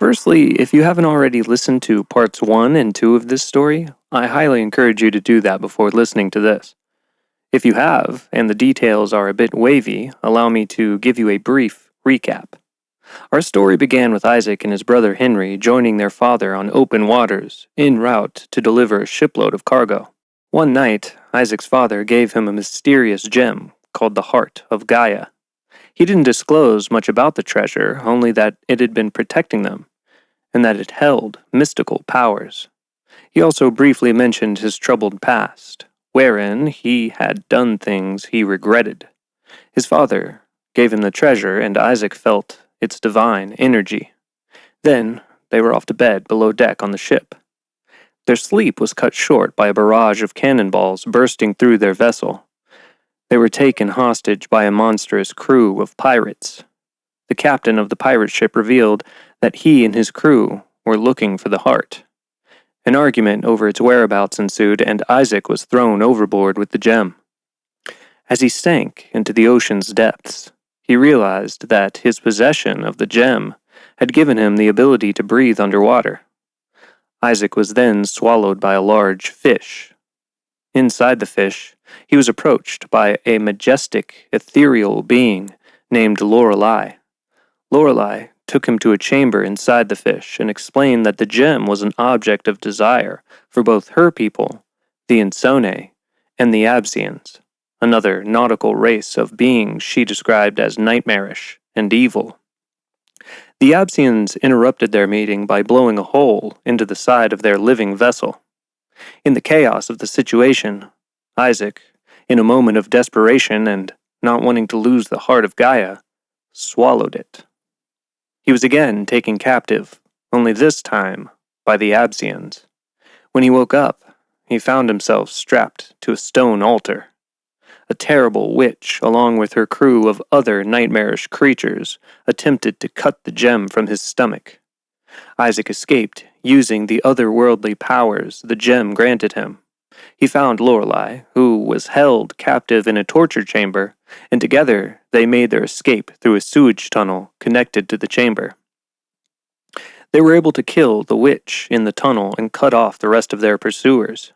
Firstly, if you haven't already listened to parts 1 and 2 of this story, I highly encourage you to do that before listening to this. If you have, and the details are a bit wavy, allow me to give you a brief recap. Our story began with Isaac and his brother Henry joining their father on open waters, en route to deliver a shipload of cargo. One night, Isaac's father gave him a mysterious gem called the Heart of Gaia. He didn't disclose much about the treasure, only that it had been protecting them, and that it held mystical powers. He also briefly mentioned his troubled past, wherein he had done things he regretted. His father gave him the treasure, and Isaac felt its divine energy. Then they were off to bed below deck on the ship. Their sleep was cut short by a barrage of cannonballs bursting through their vessel. They were taken hostage by a monstrous crew of pirates. The captain of the pirate ship revealed that he and his crew were looking for the heart. An argument over its whereabouts ensued, and Isaac was thrown overboard with the gem. As he sank into the ocean's depths, he realized that his possession of the gem had given him the ability to breathe underwater. Isaac was then swallowed by a large fish. Inside the fish, he was approached by a majestic, ethereal being named Lorelei. Lorelei took him to a chamber inside the fish and explained that the gem was an object of desire for both her people, the Insone, and the Absians, another nautical race of beings she described as nightmarish and evil. The Absians interrupted their meeting by blowing a hole into the side of their living vessel. In the chaos of the situation, Isaac, in a moment of desperation and not wanting to lose the heart of Gaia, swallowed it. He was again taken captive, only this time by the Absians. When he woke up, he found himself strapped to a stone altar. A terrible witch, along with her crew of other nightmarish creatures, attempted to cut the gem from his stomach. Isaac escaped, using the otherworldly powers the gem granted him. He found Lorelei, who was held captive in a torture chamber, and together they made their escape through a sewage tunnel connected to the chamber. They were able to kill the witch in the tunnel and cut off the rest of their pursuers.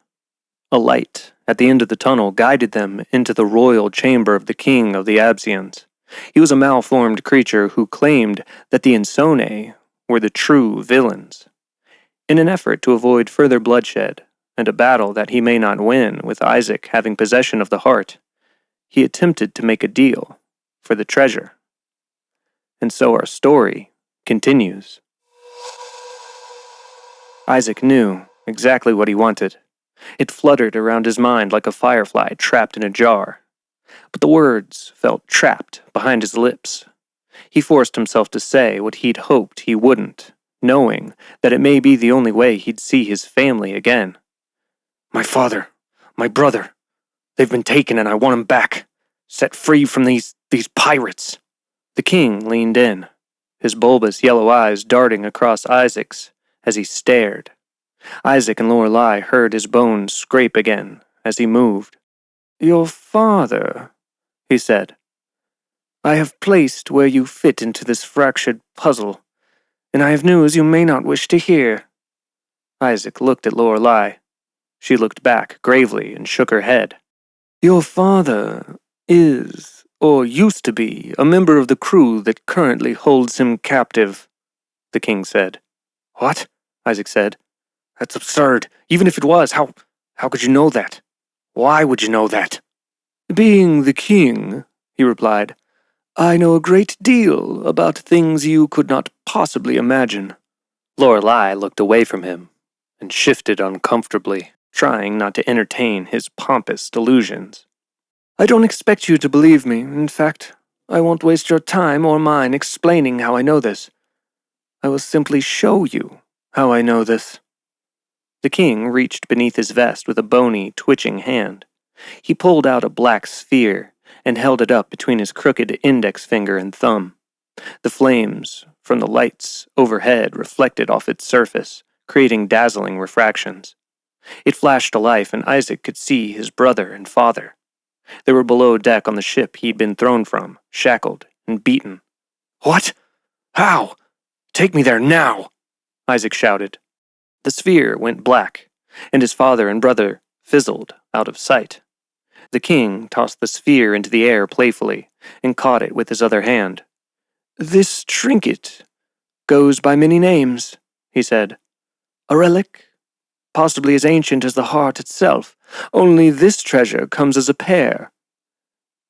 A light at the end of the tunnel guided them into the royal chamber of the king of the Absians. He was a malformed creature who claimed that the Insone were the true villains. In an effort to avoid further bloodshed, and a battle that he may not win with Isaac having possession of the heart, he attempted to make a deal for the treasure. And so our story continues. Isaac knew exactly what he wanted. It fluttered around his mind like a firefly trapped in a jar. But the words felt trapped behind his lips. He forced himself to say what he'd hoped he wouldn't, knowing that it may be the only way he'd see his family again. My father, my brother, they've been taken and I want them back, set free from these pirates. The king leaned in, his bulbous yellow eyes darting across Isaac's as he stared. Isaac and Lorelei heard his bones scrape again as he moved. Your father, he said. I have placed where you fit into this fractured puzzle, and I have news you may not wish to hear. Isaac looked at Lorelei. She looked back gravely and shook her head. Your father is, or used to be, a member of the crew that currently holds him captive, the king said. What? Isaac said. That's absurd. Even if it was, how could you know that? Why would you know that? Being the king, he replied, I know a great deal about things you could not possibly imagine. Lorelei looked away from him and shifted uncomfortably, trying not to entertain his pompous delusions. I don't expect you to believe me. In fact, I won't waste your time or mine explaining how I know this. I will simply show you how I know this. The king reached beneath his vest with a bony, twitching hand. He pulled out a black sphere and held it up between his crooked index finger and thumb. The flames from the lights overhead reflected off its surface, creating dazzling refractions. It flashed to life, and Isaac could see his brother and father. They were below deck on the ship he'd been thrown from, shackled and beaten. What? How? Take me there now, Isaac shouted. The sphere went black, and his father and brother fizzled out of sight. The king tossed the sphere into the air playfully and caught it with his other hand. This trinket goes by many names, he said. A relic, possibly as ancient as the heart itself, only this treasure comes as a pair.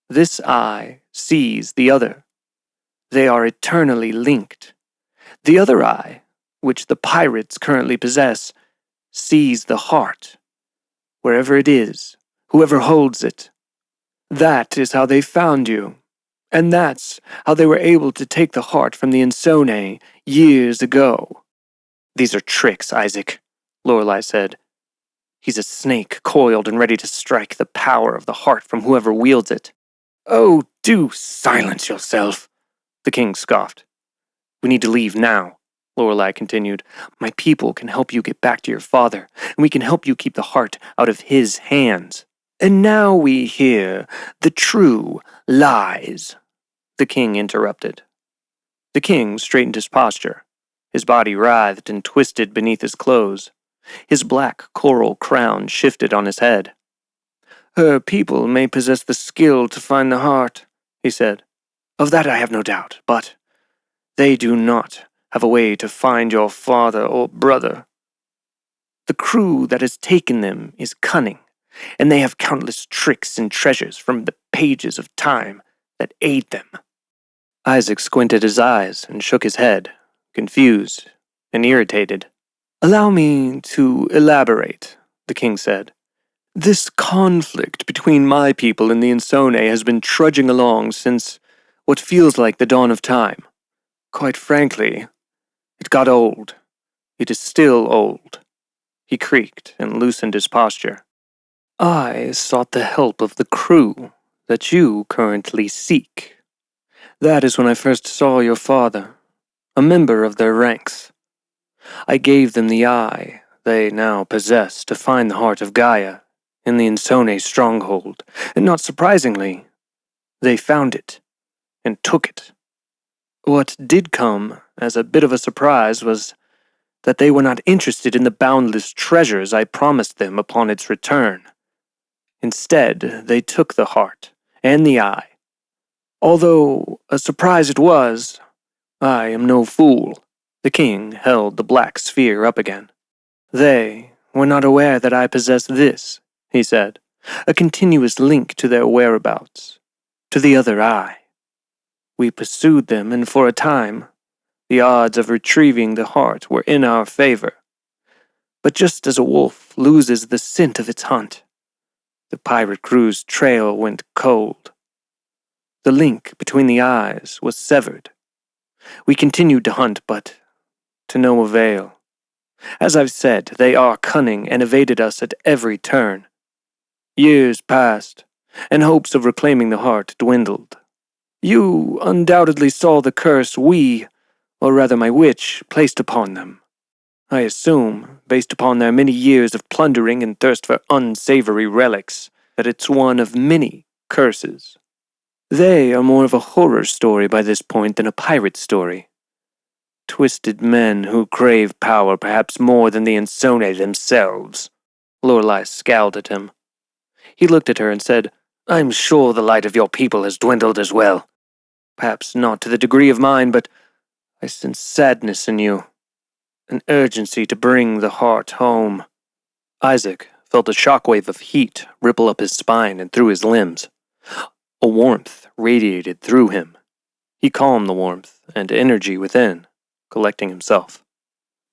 This eye sees the other. They are eternally linked. The other eye, which the pirates currently possess, sees the heart, wherever it is, whoever holds it. That is how they found you, and that's how they were able to take the heart from the Insone years ago. These are tricks, Isaac, Lorelei said. He's a snake coiled and ready to strike the power of the heart from whoever wields it. Oh, do silence yourself, the king scoffed. We need to leave now, Lorelei continued. My people can help you get back to your father, and we can help you keep the heart out of his hands. And now we hear the true lies, the king interrupted. The king straightened his posture. His body writhed and twisted beneath his clothes. His black coral crown shifted on his head. Her people may possess the skill to find the heart, he said. Of that I have no doubt, but they do not have a way to find your father or brother. The crew that has taken them is cunning, and they have countless tricks and treasures from the pages of time that aid them. Isaac squinted his eyes and shook his head, confused and irritated. Allow me to elaborate, the king said. This conflict between my people and the Insone has been trudging along since what feels like the dawn of time. Quite frankly, it got old. It is still old. He creaked and loosened his posture. I sought the help of the crew that you currently seek. That is when I first saw your father, a member of their ranks. I gave them the eye they now possess to find the heart of Gaia in the Insone stronghold, and not surprisingly, they found it and took it. What did come as a bit of a surprise was that they were not interested in the boundless treasures I promised them upon its return. Instead, they took the heart and the eye. Although a surprise it was, I am no fool. The king held the black sphere up again. They were not aware that I possessed this, he said, a continuous link to their whereabouts, to the other eye. We pursued them, and for a time, the odds of retrieving the heart were in our favor. But just as a wolf loses the scent of its hunt, the pirate crew's trail went cold. The link between the eyes was severed. We continued to hunt, but to no avail. As I've said, they are cunning and evaded us at every turn. Years passed, and hopes of reclaiming the heart dwindled. You undoubtedly saw the curse we, or rather my witch, placed upon them. I assume, based upon their many years of plundering and thirst for unsavory relics, that it's one of many curses. They are more of a horror story by this point than a pirate story. Twisted men who crave power perhaps more than the Insone themselves. Lorelei scowled at him. He looked at her and said, I'm sure the light of your people has dwindled as well. Perhaps not to the degree of mine, but I sense sadness in you. An urgency to bring the heart home. Isaac felt a shockwave of heat ripple up his spine and through his limbs. A warmth radiated through him. He calmed the warmth and energy within, collecting himself.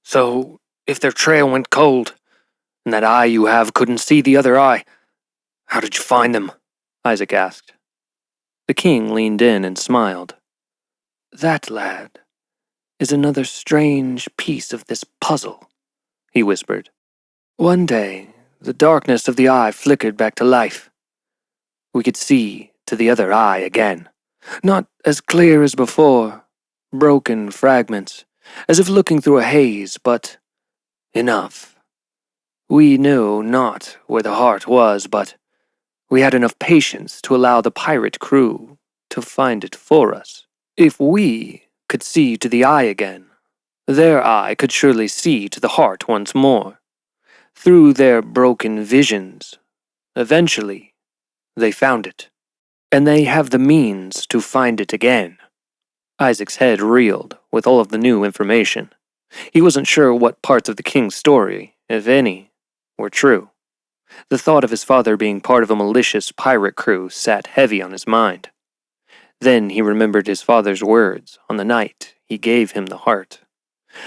So, if their trail went cold, and that eye you have couldn't see the other eye, how did you find them? Isaac asked. The king leaned in and smiled. That, lad, is another strange piece of this puzzle, he whispered. One day, the darkness of the eye flickered back to life. We could see to the other eye again, not as clear as before, broken fragments, as if looking through a haze, but enough. We knew not where the heart was, but we had enough patience to allow the pirate crew to find it for us. If we could see to the eye again, Their eye could surely see to the heart once more, through their broken visions. Eventually, they found it, and they have the means to find it again. Isaac's head reeled with all of the new information. He wasn't sure what parts of the king's story, if any, were true. The thought of his father being part of a malicious pirate crew sat heavy on his mind. Then he remembered his father's words on the night he gave him the heart.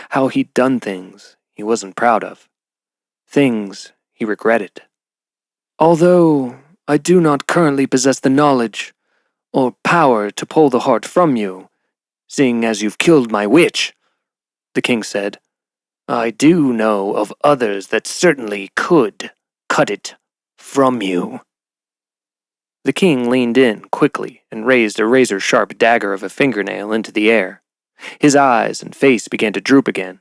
How he'd done things he wasn't proud of. Things he regretted. Although I do not currently possess the knowledge or power to pull the heart from you, seeing as you've killed my witch, the king said, I do know of others that certainly could cut it from you. The king leaned in quickly and raised a razor-sharp dagger of a fingernail into the air. His eyes and face began to droop again.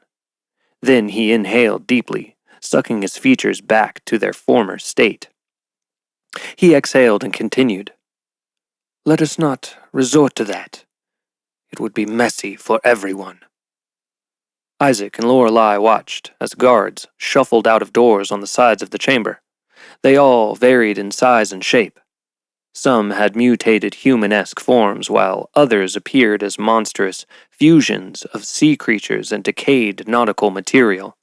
Then he inhaled deeply, sucking his features back to their former state. He exhaled and continued. Let us not resort to that. It would be messy for everyone. Isaac and Lorelei watched as guards shuffled out of doors on the sides of the chamber. They all varied in size and shape. Some had mutated human-esque forms, while others appeared as monstrous fusions of sea creatures and decayed nautical material.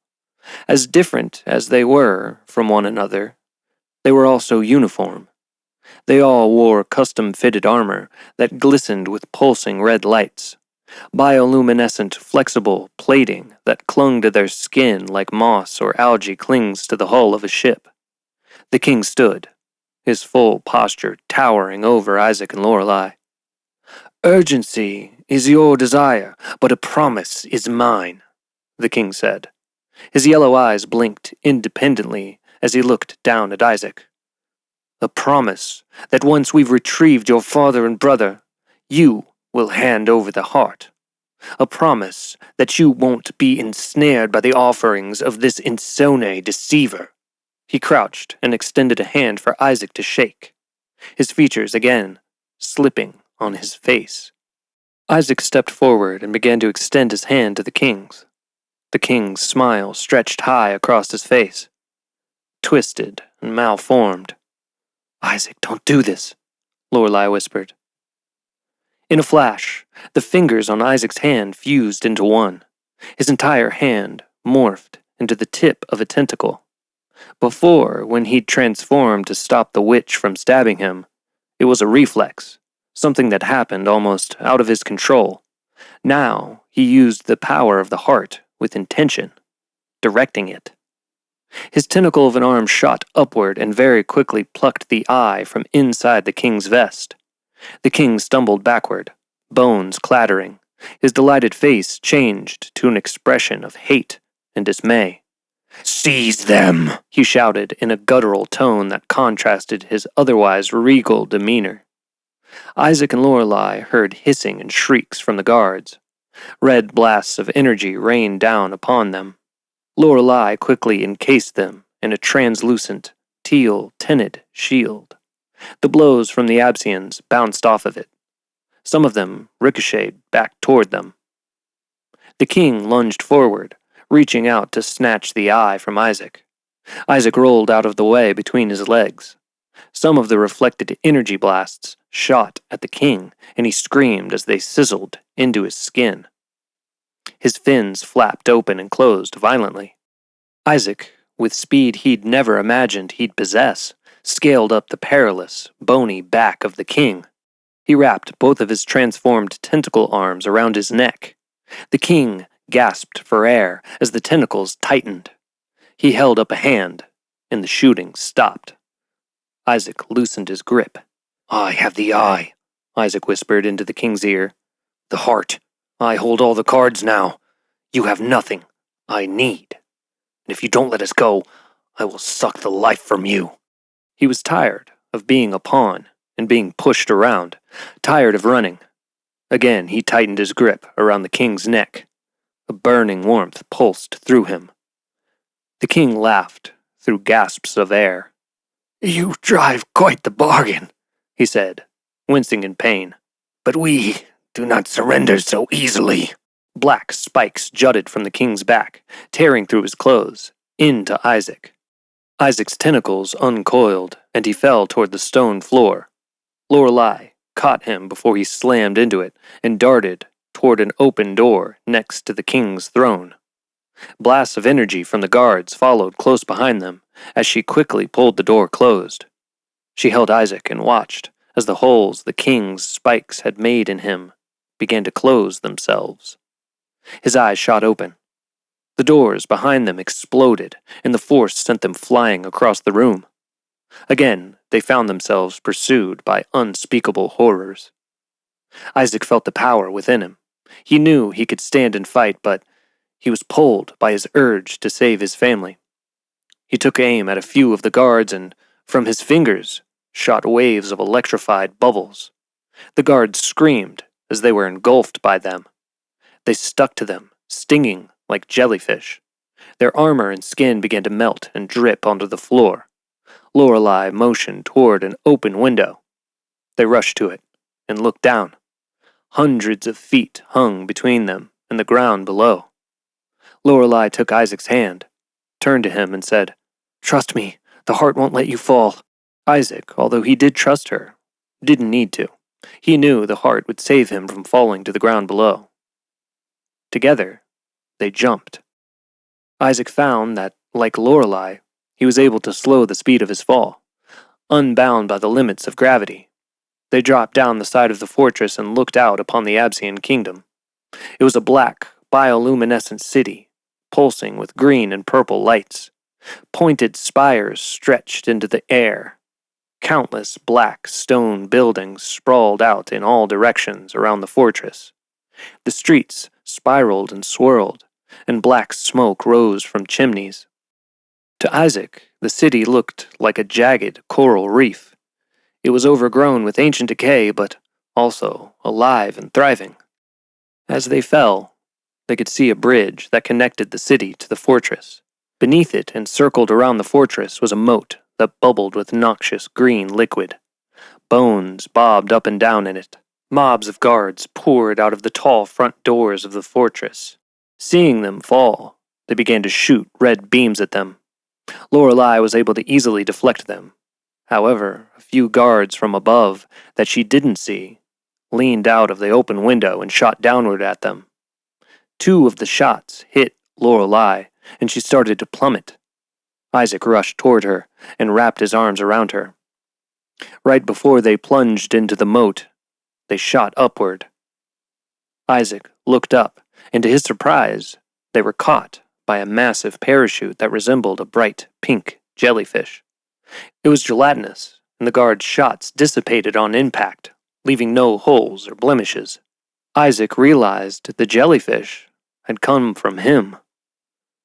As different as they were from one another, they were also uniform. They all wore custom-fitted armor that glistened with pulsing red lights, bioluminescent flexible plating that clung to their skin like moss or algae clings to the hull of a ship. The king stood, his full posture towering over Isaac and Lorelei. Urgency is your desire, but a promise is mine, the king said. His yellow eyes blinked independently as he looked down at Isaac. A promise that once we've retrieved your father and brother, you will hand over the heart. A promise that you won't be ensnared by the offerings of this insone deceiver. He crouched and extended a hand for Isaac to shake, his features again slipping on his face. Isaac stepped forward and began to extend his hand to the king's. The king's smile stretched high across his face, twisted and malformed. Isaac, don't do this, Lorelei whispered. In a flash, the fingers on Isaac's hand fused into one. His entire hand morphed into the tip of a tentacle. Before, when he'd transformed to stop the witch from stabbing him, it was a reflex, something that happened almost out of his control. Now, he used the power of the heart with intention, directing it. His tentacle of an arm shot upward and very quickly plucked the eye from inside the king's vest. The king stumbled backward, bones clattering. His delighted face changed to an expression of hate and dismay. Seize them, he shouted in a guttural tone that contrasted his otherwise regal demeanor. Isaac and Lorelei heard hissing and shrieks from the guards. Red blasts of energy rained down upon them. Lorelei quickly encased them in a translucent, teal-tinted shield. The blows from the Absians bounced off of it. Some of them ricocheted back toward them. The king lunged forward, reaching out to snatch the eye from Isaac. Isaac rolled out of the way between his legs. Some of the reflected energy blasts shot at the king, and he screamed as they sizzled into his skin. His fins flapped open and closed violently. Isaac, with speed he'd never imagined he'd possess, scaled up the perilous, bony back of the king. He wrapped both of his transformed tentacle arms around his neck. The king gasped for air as the tentacles tightened. He held up a hand, and the shooting stopped. Isaac loosened his grip. I have the eye, Isaac whispered into the king's ear. The heart. I hold all the cards now. You have nothing. I need. And if you don't let us go, I will suck the life from you. He was tired of being a pawn and being pushed around, tired of running. Again, he tightened his grip around the king's neck. A burning warmth pulsed through him. The king laughed through gasps of air. You drive quite the bargain, he said, wincing in pain. But we do not surrender so easily. Black spikes jutted from the king's back, tearing through his clothes, into Isaac. Isaac's tentacles uncoiled, and he fell toward the stone floor. Lorelei caught him before he slammed into it and darted toward an open door next to the king's throne. Blasts of energy from the guards followed close behind them as she quickly pulled the door closed. She held Isaac and watched as the holes the king's spikes had made in him began to close themselves. His eyes shot open. The doors behind them exploded, and the force sent them flying across the room. Again, they found themselves pursued by unspeakable horrors. Isaac felt the power within him. He knew he could stand and fight, but he was pulled by his urge to save his family. He took aim at a few of the guards, and from his fingers shot waves of electrified bubbles. The guards screamed as they were engulfed by them. They stuck to them, stinging like jellyfish. Their armor and skin began to melt and drip onto the floor. Lorelei motioned toward an open window. They rushed to it and looked down. Hundreds of feet hung between them and the ground below. Lorelei took Isaac's hand, turned to him and said, "Trust me, the heart won't let you fall." Isaac, although he did trust her, didn't need to. He knew the heart would save him from falling to the ground below. Together, they jumped. Isaac found that, like Lorelei, he was able to slow the speed of his fall, unbound by the limits of gravity. They dropped down the side of the fortress and looked out upon the Absian kingdom. It was a black, bioluminescent city, pulsing with green and purple lights. Pointed spires stretched into the air. Countless black stone buildings sprawled out in all directions around the fortress. The streets spiraled and swirled, and black smoke rose from chimneys. To Isaac, the city looked like a jagged coral reef. It was overgrown with ancient decay, but also alive and thriving. As they fell, they could see a bridge that connected the city to the fortress. Beneath it and circled around the fortress was a moat that bubbled with noxious green liquid. Bones bobbed up and down in it. Mobs of guards poured out of the tall front doors of the fortress. Seeing them fall, they began to shoot red beams at them. Lorelei was able to easily deflect them. However, a few guards from above that she didn't see leaned out of the open window and shot downward at them. Two of the shots hit Lorelei, and she started to plummet. Isaac rushed toward her and wrapped his arms around her. Right before they plunged into the moat, they shot upward. Isaac looked up, and to his surprise, they were caught by a massive parachute that resembled a bright pink jellyfish. It was gelatinous, and the guard's shots dissipated on impact, leaving no holes or blemishes. Isaac realized the jellyfish had come from him.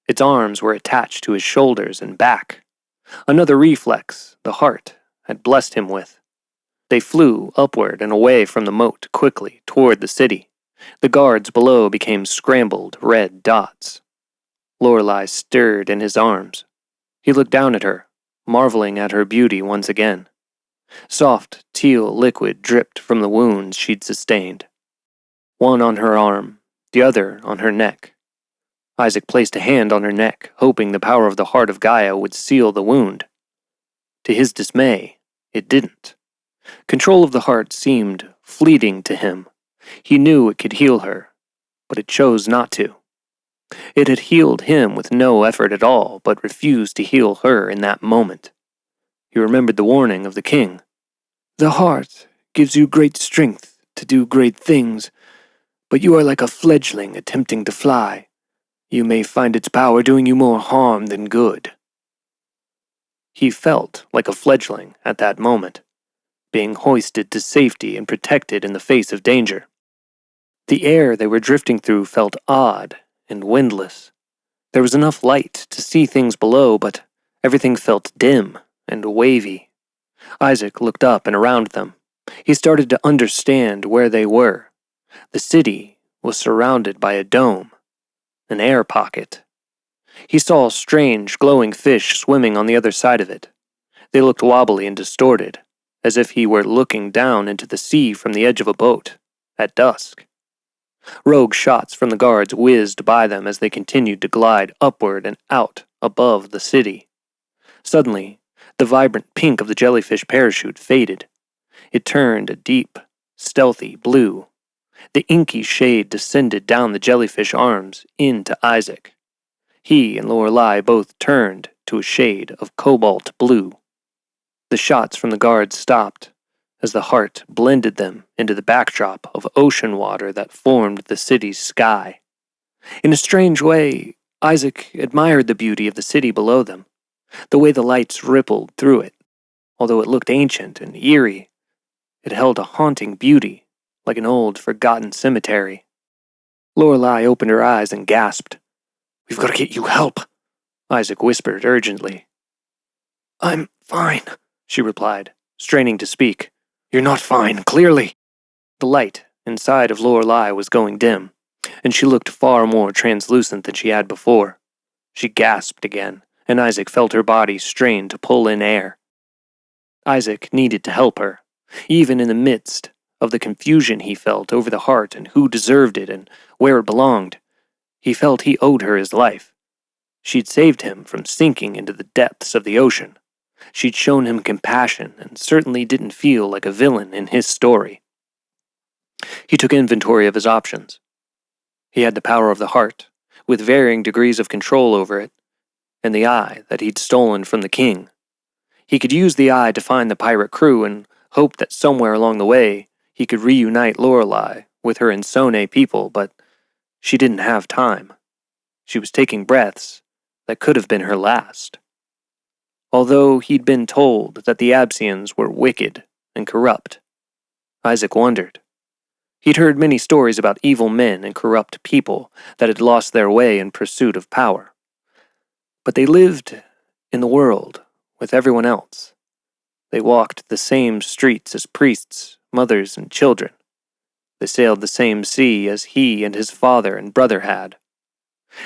Its arms were attached to his shoulders and back. Another reflex the heart had blessed him with. They flew upward and away from the moat quickly toward the city. The guards below became scrambled red dots. Lorelei stirred in his arms. He looked down at her, marveling at her beauty once again. Soft teal liquid dripped from the wounds she'd sustained. One on her arm, the other on her neck. Isaac placed a hand on her neck, hoping the power of the heart of Gaia would seal the wound. To his dismay, it didn't. Control of the heart seemed fleeting to him. He knew it could heal her, but it chose not to. It had healed him with no effort at all, but refused to heal her in that moment. He remembered the warning of the king. "The heart gives you great strength to do great things, but you are like a fledgling attempting to fly. You may find its power doing you more harm than good." He felt like a fledgling at that moment, being hoisted to safety and protected in the face of danger. The air they were drifting through felt odd and windless. There was enough light to see things below, but everything felt dim and wavy. Isaac looked up and around them. He started to understand where they were. The city was surrounded by a dome, an air pocket. He saw strange, glowing fish swimming on the other side of it. They looked wobbly and distorted, as if he were looking down into the sea from the edge of a boat at dusk. Rogue shots from the guards whizzed by them as they continued to glide upward and out above the city. Suddenly, the vibrant pink of the jellyfish parachute faded. It turned a deep, stealthy blue. The inky shade descended down the jellyfish arms into Isaac. He and Lorelei both turned to a shade of cobalt blue. The shots from the guards stopped as the heart blended them into the backdrop of ocean water that formed the city's sky. In a strange way, Isaac admired the beauty of the city below them, the way the lights rippled through it. Although it looked ancient and eerie, it held a haunting beauty, like an old, forgotten cemetery. Lorelei opened her eyes and gasped. "We've got to get you help," Isaac whispered urgently. "I'm fine," she replied, straining to speak. "You're not fine, clearly." The light inside of Lorelei was going dim, and she looked far more translucent than she had before. She gasped again, and Isaac felt her body strain to pull in air. Isaac needed to help her, even in the midst of the confusion he felt over the heart and who deserved it and where it belonged. He felt he owed her his life. She'd saved him from sinking into the depths of the ocean. She'd shown him compassion and certainly didn't feel like a villain in his story. He took inventory of his options. He had the power of the heart, with varying degrees of control over it, and the eye that he'd stolen from the king. He could use the eye to find the pirate crew and hope that somewhere along the way he could reunite Lorelei with her Insone people, but she didn't have time. She was taking breaths that could have been her last. Although he'd been told that the Absians were wicked and corrupt, Isaac wondered. He'd heard many stories about evil men and corrupt people that had lost their way in pursuit of power. But they lived in the world with everyone else. They walked the same streets as priests, mothers, and children. They sailed the same sea as he and his father and brother had.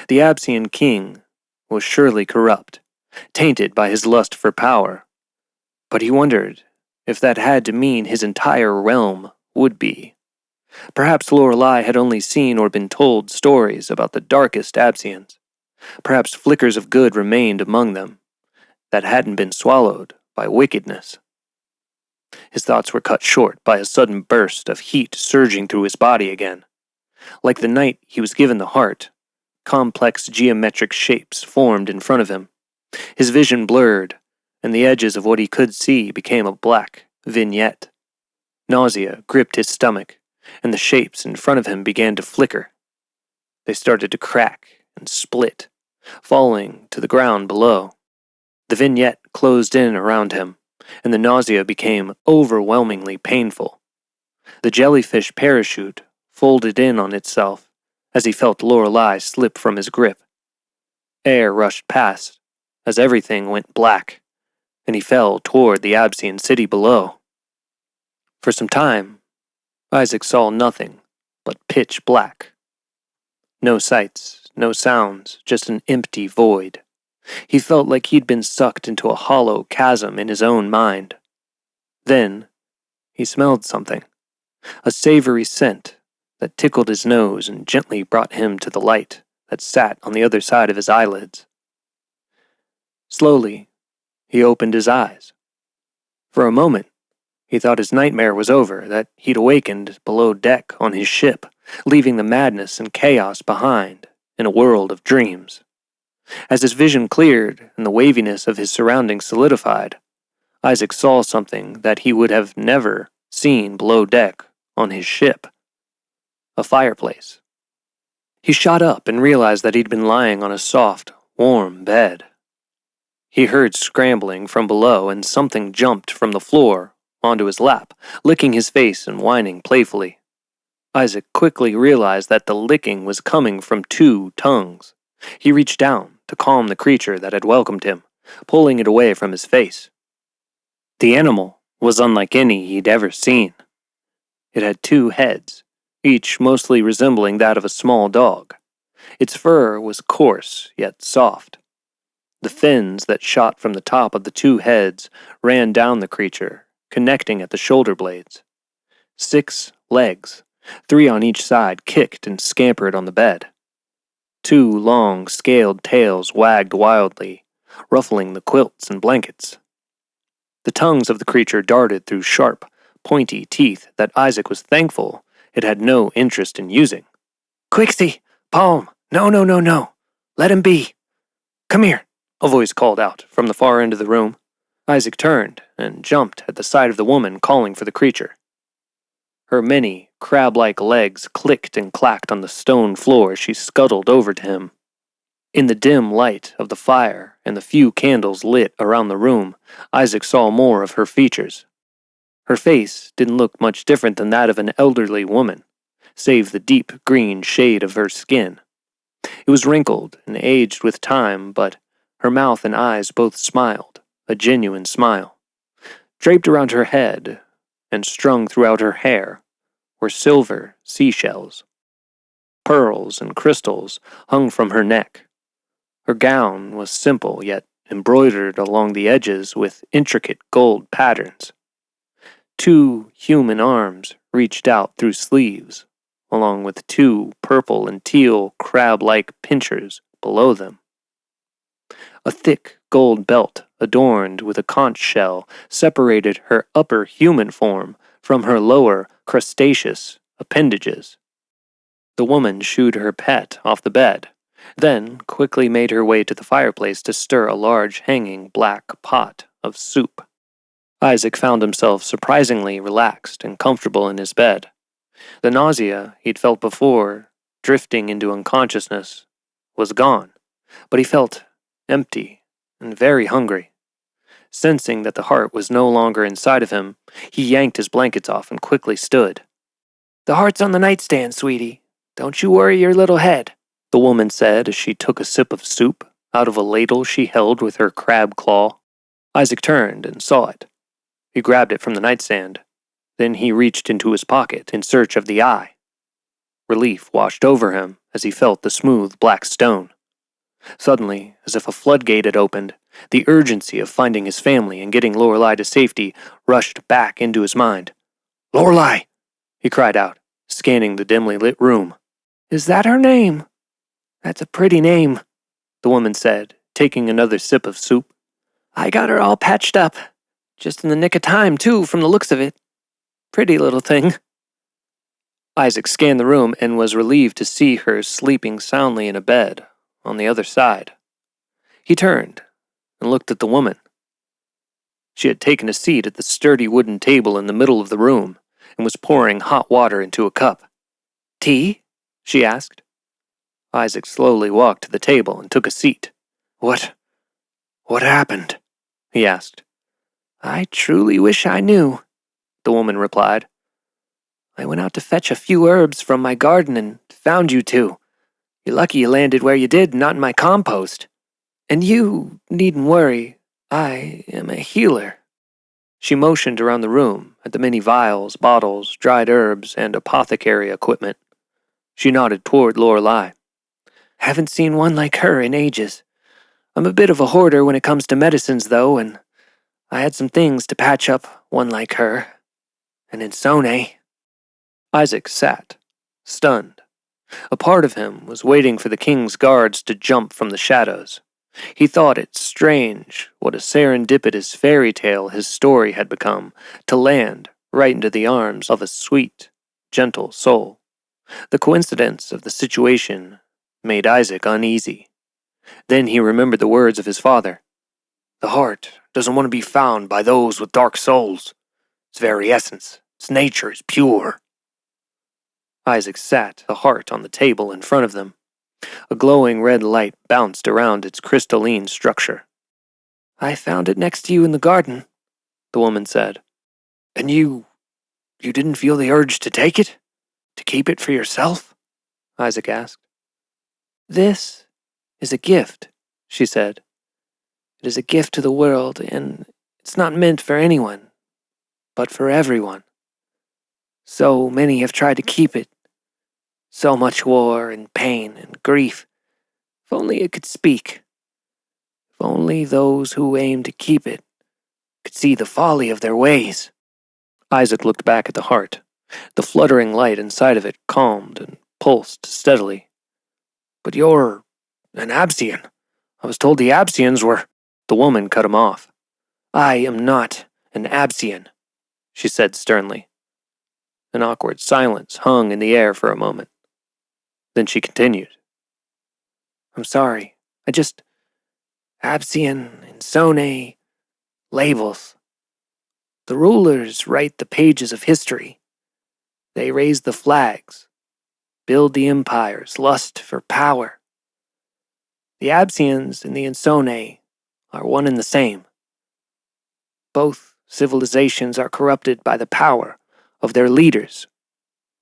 The Absian king was surely corrupt, tainted by his lust for power, but he wondered if that had to mean his entire realm would be. Perhaps Lorelei had only seen or been told stories about the darkest Absians. Perhaps flickers of good remained among them that hadn't been swallowed by wickedness. His thoughts were cut short by a sudden burst of heat surging through his body again. Like the night he was given the heart, complex geometric shapes formed in front of him. His vision blurred, and the edges of what he could see became a black vignette. Nausea gripped his stomach, and the shapes in front of him began to flicker. They started to crack and split, falling to the ground below. The vignette closed in around him, and the nausea became overwhelmingly painful. The jellyfish parachute folded in on itself as he felt Lorelei slip from his grip. Air rushed past as everything went black, and he fell toward the Absian city below. For some time, Isaac saw nothing but pitch black. No sights, no sounds, just an empty void. He felt like he'd been sucked into a hollow chasm in his own mind. Then, he smelled something, a savory scent that tickled his nose and gently brought him to the light that sat on the other side of his eyelids. Slowly, he opened his eyes. For a moment, he thought his nightmare was over, that he'd awakened below deck on his ship, leaving the madness and chaos behind in a world of dreams. As his vision cleared and the waviness of his surroundings solidified, Isaac saw something that he would have never seen below deck on his ship. A fireplace. He shot up and realized that he'd been lying on a soft, warm bed. He heard scrambling from below, and something jumped from the floor onto his lap, licking his face and whining playfully. Isaac quickly realized that the licking was coming from two tongues. He reached down to calm the creature that had welcomed him, pulling it away from his face. The animal was unlike any he'd ever seen. It had two heads, each mostly resembling that of a small dog. Its fur was coarse yet soft. The fins that shot from the top of the two heads ran down the creature, connecting at the shoulder blades. 6 legs 3 on each side kicked and scampered on the bed. 2 long, scaled tails wagged wildly, ruffling the quilts and blankets. The tongues of the creature darted through sharp, pointy teeth that Isaac was thankful it had no interest in using. "Quixie! Palm! No, no, no, no! Let him be! Come here!" a voice called out from the far end of the room. Isaac turned and jumped at the sight of the woman calling for the creature. Her many, crab-like legs clicked and clacked on the stone floor as she scuttled over to him. In the dim light of the fire and the few candles lit around the room, Isaac saw more of her features. Her face didn't look much different than that of an elderly woman, save the deep green shade of her skin. It was wrinkled and aged with time, but her mouth and eyes both smiled, a genuine smile. Draped around her head and strung throughout her hair were silver seashells. Pearls and crystals hung from her neck. Her gown was simple yet embroidered along the edges with intricate gold patterns. 2 human arms reached out through sleeves, along with 2 purple and teal crab-like pincers below them. A thick gold belt adorned with a conch shell separated her upper human form from her lower crustaceous appendages. The woman shooed her pet off the bed, then quickly made her way to the fireplace to stir a large hanging black pot of soup. Isaac found himself surprisingly relaxed and comfortable in his bed. The nausea he'd felt before, drifting into unconsciousness, was gone, but he felt empty and very hungry. Sensing that the heart was no longer inside of him, he yanked his blankets off and quickly stood. "The heart's on the nightstand, sweetie. Don't you worry your little head," the woman said as she took a sip of soup out of a ladle she held with her crab claw. Isaac turned and saw it. He grabbed it from the nightstand. Then he reached into his pocket in search of the eye. Relief washed over him as he felt the smooth black stone. Suddenly, as if a floodgate had opened, the urgency of finding his family and getting Lorelei to safety rushed back into his mind. "Lorelei!" he cried out, scanning the dimly lit room. "Is that her name? That's a pretty name," the woman said, taking another sip of soup. "I got her all patched up. Just in the nick of time, too, from the looks of it. Pretty little thing." Isaac scanned the room and was relieved to see her sleeping soundly in a bed on the other side. He turned and looked at the woman. She had taken a seat at the sturdy wooden table in the middle of the room and was pouring hot water into a cup. "Tea?" she asked. Isaac slowly walked to the table and took a seat. What happened?" he asked. "I truly wish I knew," the woman replied. "I went out to fetch a few herbs from my garden and found you two. You're lucky you landed where you did, not in my compost. And you needn't worry, I am a healer." She motioned around the room at the many vials, bottles, dried herbs, and apothecary equipment. She nodded toward Lorelei. "Haven't seen one like her in ages. I'm a bit of a hoarder when it comes to medicines, though, and I had some things to patch up one like her. And Insone." Isaac sat, stunned. A part of him was waiting for the king's guards to jump from the shadows. He thought it strange what a serendipitous fairy tale his story had become, to land right into the arms of a sweet, gentle soul. The coincidence of the situation made Isaac uneasy. Then he remembered the words of his father. "The heart doesn't want to be found by those with dark souls. Its very essence, its nature is pure." Isaac sat the heart on the table in front of them. A glowing red light bounced around its crystalline structure. "I found it next to you in the garden," the woman said. "And you didn't feel the urge to take it? To keep it for yourself?" Isaac asked. "This is a gift," she said. "It is a gift to the world, and it's not meant for anyone, but for everyone. So many have tried to keep it. So much war and pain and grief. If only it could speak. If only those who aim to keep it could see the folly of their ways." Isaac looked back at the heart. The fluttering light inside of it calmed and pulsed steadily. "But you're an Absian. I was told the Absians were—" The woman cut him off. "I am not an Absian," she said sternly. An awkward silence hung in the air for a moment. Then she continued. "I'm sorry. Absian and Sone, labels. The rulers write the pages of history. They raise the flags, build the empires, lust for power. The Absians and the Insone are one and the same. Both civilizations are corrupted by the power of their leaders,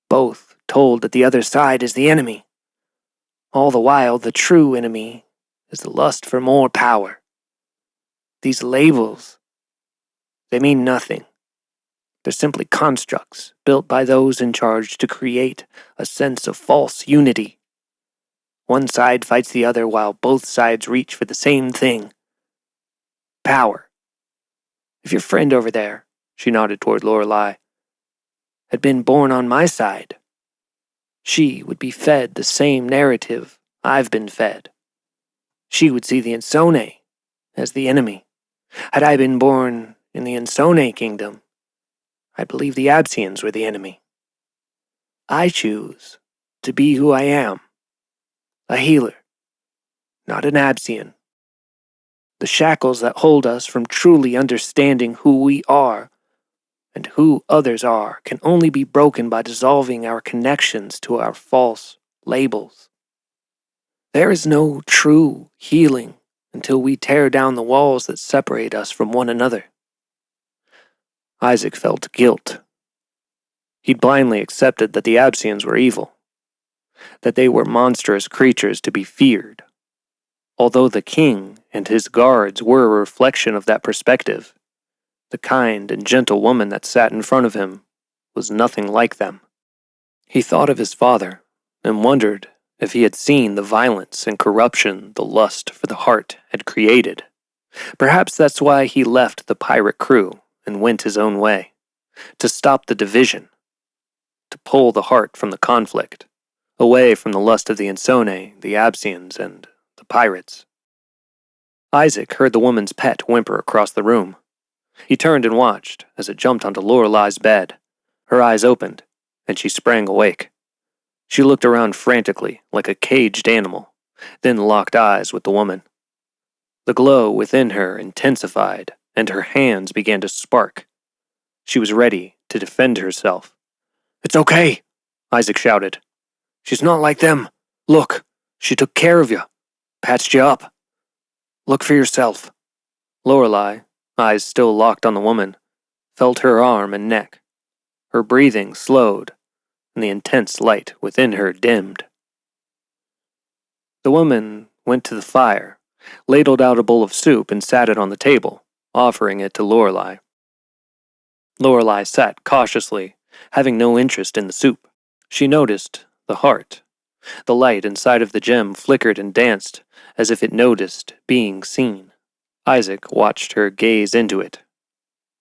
both told that the other side is the enemy. All the while, the true enemy is the lust for more power. These labels, they mean nothing. They're simply constructs built by those in charge to create a sense of false unity. One side fights the other while both sides reach for the same thing. Power. If your friend over there," she nodded toward Lorelei, "had been born on my side, she would be fed the same narrative I've been fed. She would see the Insone as the enemy. Had I been born in the Insone kingdom, I believe the Absians were the enemy. I choose to be who I am, a healer, not an Absian. The shackles that hold us from truly understanding who we are and who others are can only be broken by dissolving our connections to our false labels. There is no true healing until we tear down the walls that separate us from one another." Isaac felt guilt. He'd blindly accepted that the Absians were evil, that they were monstrous creatures to be feared. Although the king and his guards were a reflection of that perspective, the kind and gentle woman that sat in front of him was nothing like them. He thought of his father and wondered if he had seen the violence and corruption the lust for the heart had created. Perhaps that's why he left the pirate crew and went his own way, to stop the division, to pull the heart from the conflict, away from the lust of the Insone, the Absians, and the pirates. Isaac heard the woman's pet whimper across the room. He turned and watched as it jumped onto Lorelei's bed. Her eyes opened, and she sprang awake. She looked around frantically, like a caged animal, then locked eyes with the woman. The glow within her intensified, and her hands began to spark. She was ready to defend herself. "It's okay," Isaac shouted. "She's not like them. Look, she took care of you, patched you up. Look for yourself." Lorelei, eyes still locked on the woman, felt her arm and neck. Her breathing slowed, and the intense light within her dimmed. The woman went to the fire, ladled out a bowl of soup and sat it on the table, offering it to Lorelei. Lorelei sat cautiously, having no interest in the soup. She noticed the heart. The light inside of the gem flickered and danced, as if it noticed being seen. Isaac watched her gaze into it.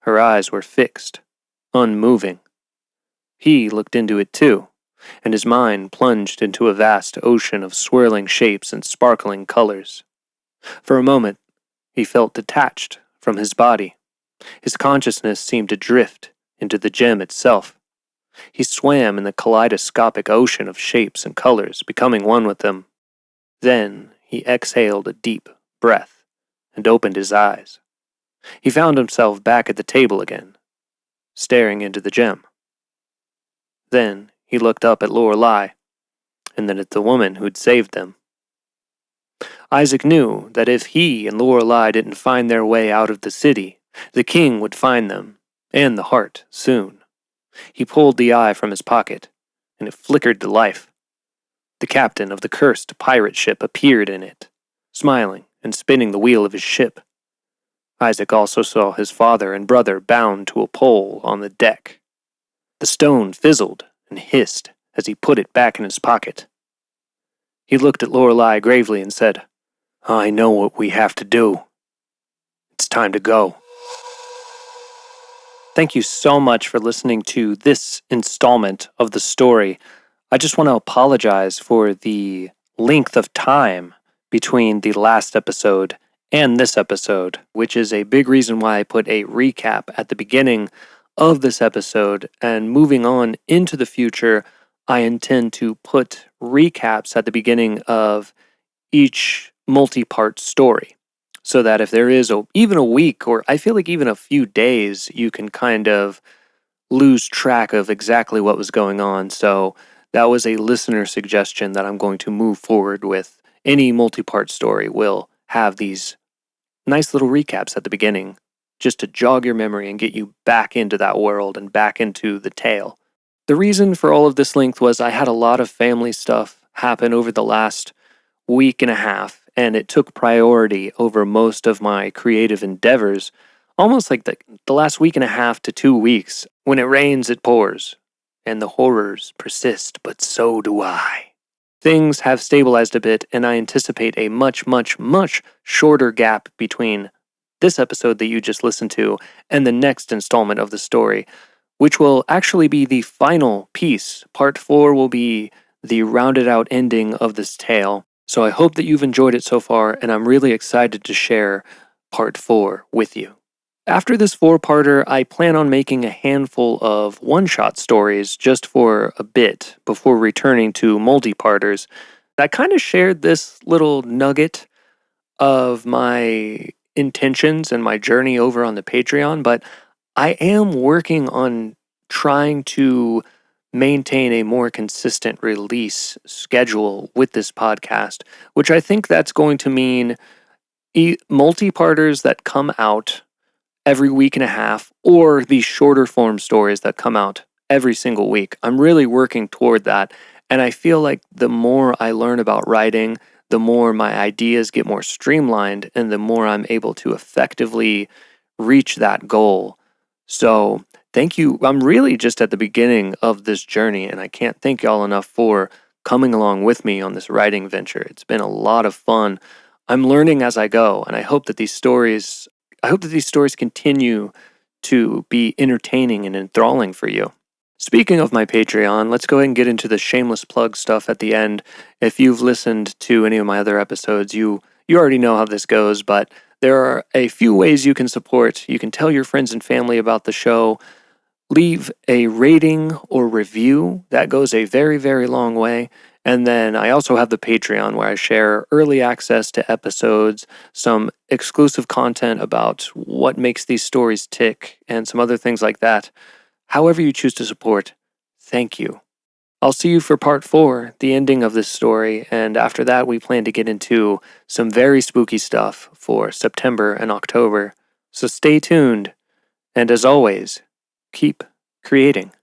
Her eyes were fixed, unmoving. He looked into it too, and his mind plunged into a vast ocean of swirling shapes and sparkling colors. For a moment, he felt detached from his body. His consciousness seemed to drift into the gem itself. He swam in the kaleidoscopic ocean of shapes and colors, becoming one with them. Then he exhaled a deep breath and opened his eyes. He found himself back at the table again, staring into the gem. Then he looked up at Lorelei, and then at the woman who'd saved them. Isaac knew that if he and Lorelei didn't find their way out of the city, the king would find them, and the heart, soon. He pulled the eye from his pocket, and it flickered to life. The captain of the cursed pirate ship appeared in it, smiling and spinning the wheel of his ship. Isaac also saw his father and brother bound to a pole on the deck. The stone fizzled and hissed as he put it back in his pocket. He looked at Lorelei gravely and said, "I know what we have to do. It's time to go." Thank you so much for listening to this installment of the story. I just want to apologize for the length of time between the last episode and this episode, which is a big reason why I put a recap at the beginning of this episode. And moving on into the future, I intend to put recaps at the beginning of each multi-part story, so that if there is even a week, or I feel like even a few days, you can kind of lose track of exactly what was going on. So that was a listener suggestion that I'm going to move forward with. Any multi-part story will have these nice little recaps at the beginning, just to jog your memory and get you back into that world and back into the tale. The reason for all of this length was I had a lot of family stuff happen over the last week and a half, and it took priority over most of my creative endeavors. Almost like the last week and a half to 2 weeks. When it rains, it pours, and the horrors persist, but so do I. Things have stabilized a bit, and I anticipate a much, much, much shorter gap between this episode that you just listened to and the next installment of the story, which will actually be the final piece. Part 4 will be the rounded out ending of this tale. So I hope that you've enjoyed it so far, and I'm really excited to share part 4 with you. After this 4-parter, I plan on making a handful of one-shot stories just for a bit before returning to multi-parters. I kind of shared this little nugget of my intentions and my journey over on the Patreon, but I am working on trying to maintain a more consistent release schedule with this podcast, which I think that's going to mean multi-parters that come out every week and a half, or these shorter form stories that come out every single week. I'm really working toward that, and I feel like the more I learn about writing, the more my ideas get more streamlined, and the more I'm able to effectively reach that goal. So thank you. I'm really just at the beginning of this journey, and I can't thank y'all enough for coming along with me on this writing venture. It's been a lot of fun. I'm learning as I go, and I hope that these stories continue to be entertaining and enthralling for you. Speaking of my Patreon, let's go ahead and get into the shameless plug stuff at the end. If you've listened to any of my other episodes, you already know how this goes, but there are a few ways you can support. You can tell your friends and family about the show. Leave a rating or review. That goes a very, very long way. And then I also have the Patreon, where I share early access to episodes, some exclusive content about what makes these stories tick, and some other things like that. However you choose to support, thank you. I'll see you for part 4, the ending of this story, and after that we plan to get into some very spooky stuff for September and October. So stay tuned, and as always, keep creating.